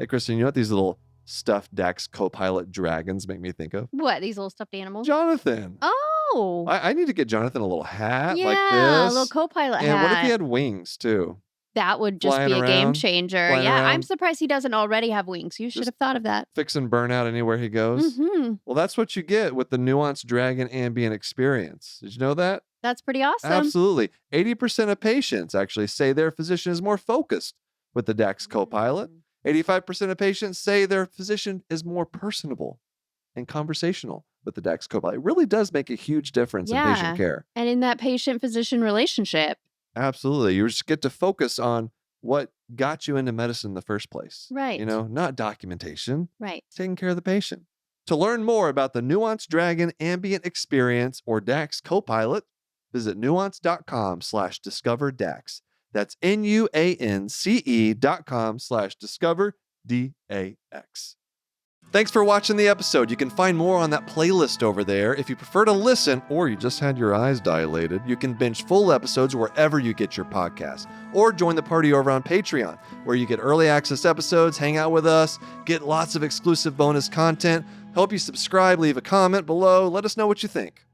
Hey, Kristen, you know what these little stuffed Dax Copilot dragons make me think of? What? These little stuffed animals? Jonathan. Oh. I need to get Jonathan a little hat like this. Yeah, a little co-pilot hat. And what if he had wings too? That would just Flying be a game around, changer. flying Yeah, around. I'm surprised he doesn't already have wings. You should Just have thought of that. Fixing burnout anywhere he goes. Mm-hmm. Well, that's what you get with the Nuanced Dragon Ambient Experience. Did you know that? That's pretty awesome. Absolutely. 80% of patients actually say their physician is more focused with the Dax Copilot. 85% of patients say their physician is more personable and conversational with the Dax Copilot. It really does make a huge difference in patient care. And in that patient-physician relationship. Absolutely. You just get to focus on what got you into medicine in the first place. Right. You know, not documentation. Right. Taking care of the patient. To learn more about the Nuanced Dragon Ambient Experience or Dax Copilot, visit nuance.com/discoverdax. That's nuance.com/discoverdax. Thanks for watching the episode. You can find more on that playlist over there. If you prefer to listen or you just had your eyes dilated, you can binge full episodes wherever you get your podcasts. Or join the party over on Patreon, where you get early access episodes, hang out with us, get lots of exclusive bonus content. Help you subscribe, leave a comment below. Let us know what you think.